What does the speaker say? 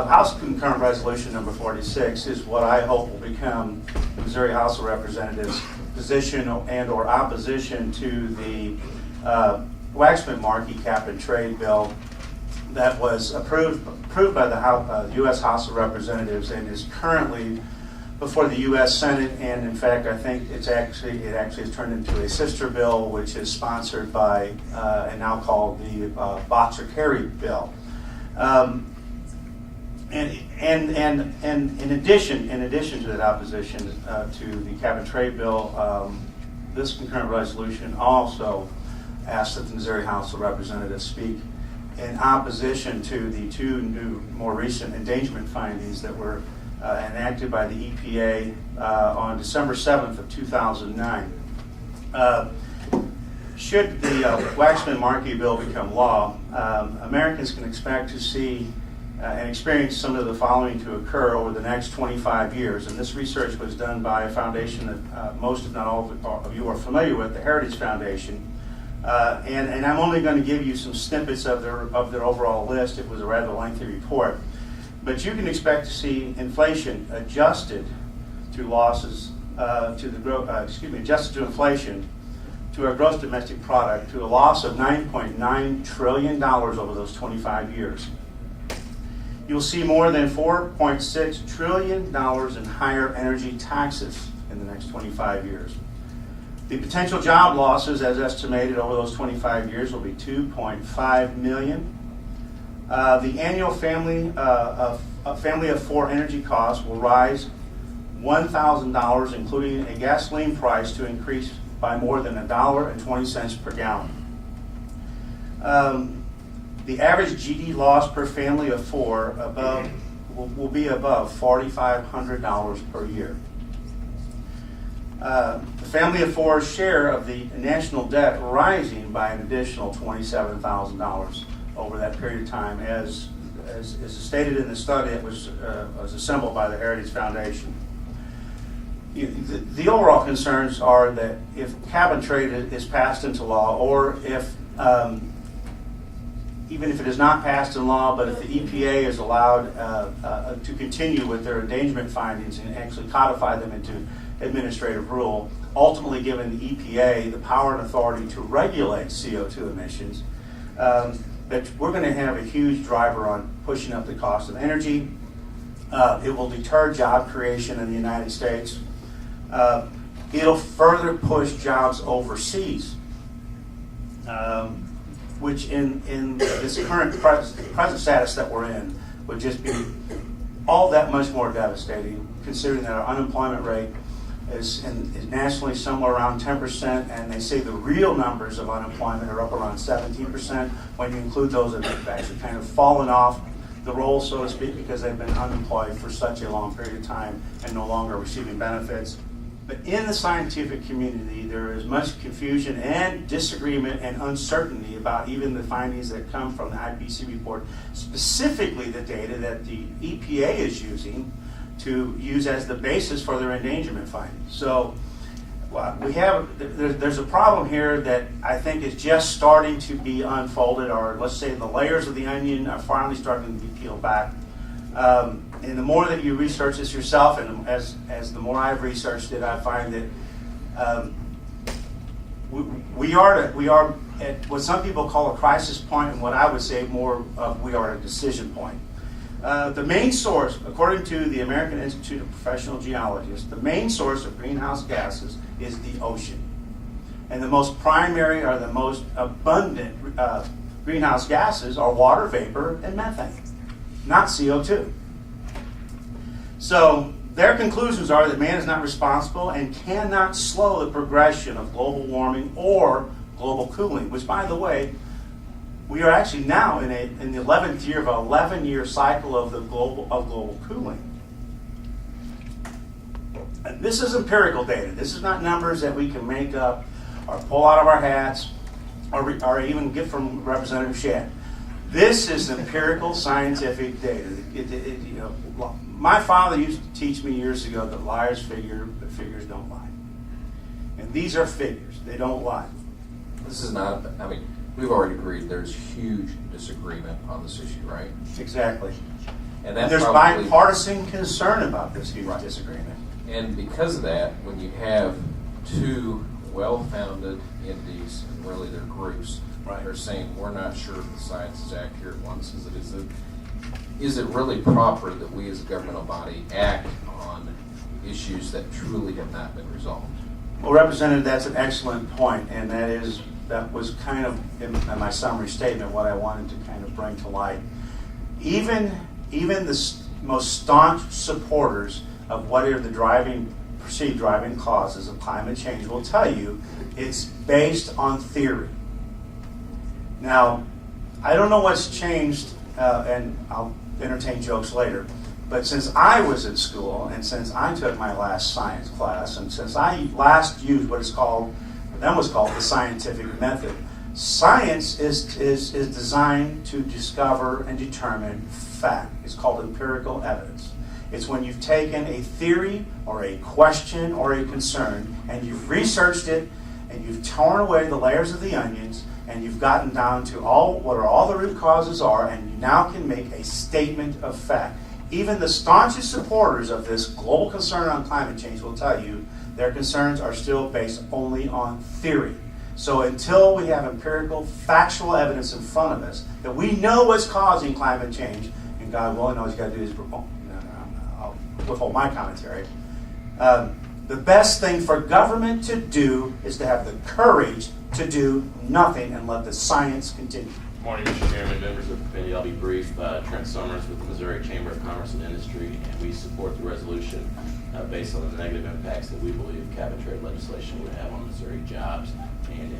House Concurrent Resolution number 46 is what I hope will become the Missouri House of Representatives' position and or opposition to the Waxman-Markey cap and trade bill that was approved by the U.S. House of Representatives and is currently before the U.S. Senate. And in fact, I think it actually has turned into a sister bill, which is sponsored by and now called the Boxer-Kerry bill. And in addition to that opposition to the cap and trade bill, this concurrent resolution also asks that the Missouri House of Representatives speak in opposition to the two new, more recent endangerment findings that were enacted by the EPA on December 7th of 2009. Should the Waxman-Markey bill become law, Americans can expect to see and experience some of the following to occur over the next 25 years. And this research was done by a foundation that most, if not all of you are familiar with, the Heritage Foundation. And I'm only going to give you some snippets of their overall list. It was a rather lengthy report. But you can expect to see inflation adjusted to losses adjusted to inflation to our gross domestic product to a loss of $9.9 trillion over those 25 years. You'll see more than $4.6 trillion in higher energy taxes in the next 25 years. The potential job losses, as estimated over those 25 years, will be 2.5 million. The annual family of four energy costs will rise $1,000, including a gasoline price to increase by more than $1.20 per gallon. The average GD loss per family of four will be above $4,500 per year. The family of four's share of the national debt rising by an additional $27,000 over that period of time, as stated in the study that was assembled by the Heritage Foundation. The overall concerns are that if cap and trade is passed into law, or if even if it is not passed in law, but if the EPA is allowed to continue with their endangerment findings and actually codify them into administrative rule, ultimately giving the EPA the power and authority to regulate CO2 emissions, that we're going to have a huge driver on pushing up the cost of energy. It will deter job creation in the United States. It'll further push jobs overseas, which in this present status that we're in would just be all that much more devastating, considering that our unemployment rate is nationally somewhere around 10%, and they say the real numbers of unemployment are up around 17% when you include those that have actually kind of fallen off the roll, so to speak, because they've been unemployed for such a long period of time and no longer receiving benefits. But in the scientific community, there is much confusion and disagreement and uncertainty about even the findings that come from the IPC report, specifically the data that the EPA is using to use as the basis for their endangerment findings. So there's a problem here that I think is just starting to be unfolded, or let's say the layers of the onion are finally starting to be peeled back. And the more that you research this yourself, and as the more I've researched it, I find that we are at what some people call a crisis point, and what I would say more of we are at a decision point. The main source, according to the American Institute of Professional Geologists, the main source of greenhouse gases is the ocean. And the most primary or the most abundant greenhouse gases are water vapor and methane, not CO2. So their conclusions are that man is not responsible and cannot slow the progression of global warming or global cooling, which, by the way, we are actually now in the 11th year of an 11-year cycle of global cooling. And this is empirical data. This is not numbers that we can make up or pull out of our hats or even get from Representative Shad. This is empirical scientific data. My father used to teach me years ago that liars figure, but figures don't lie. And these are figures. They don't lie. This is not, we've already agreed there's huge disagreement on this issue, right? Exactly. And that there's probably, bipartisan concern about this huge Right. disagreement. and because of that, when you have two well-founded entities, and really they're groups, Right. they're saying, we're not sure if the science is accurate. One says is it really proper that we as a governmental body act on issues that truly have not been resolved? Well, Representative, that's an excellent point, and that was kind of in my summary statement what I wanted to kind of bring to light. Even the most staunch supporters of what are the perceived driving causes of climate change will tell you it's based on theory. Now, I don't know what's changed, and I'll entertain jokes later, but since I was in school, and since I took my last science class, and since I last used what is called, then was called the scientific method, science is designed to discover and determine fact. It's called empirical evidence. It's when you've taken a theory or a question or a concern and you've researched it and you've torn away the layers of the onions and you've gotten down to what all the root causes are, and you now can make a statement of fact. Even the staunchest supporters of this global concern on climate change will tell you their concerns are still based only on theory. So until we have empirical, factual evidence in front of us that we know what's causing climate change, and God willing, all you got to do is I'll withhold my commentary. The best thing for government to do is to have the courage to do nothing and let the science continue. Good morning, Mr. Chairman, members of the committee. I'll be brief. Trent Summers with the Missouri Chamber of Commerce and Industry, and we support the resolution based on the negative impacts that we believe cap and trade legislation would have on Missouri jobs and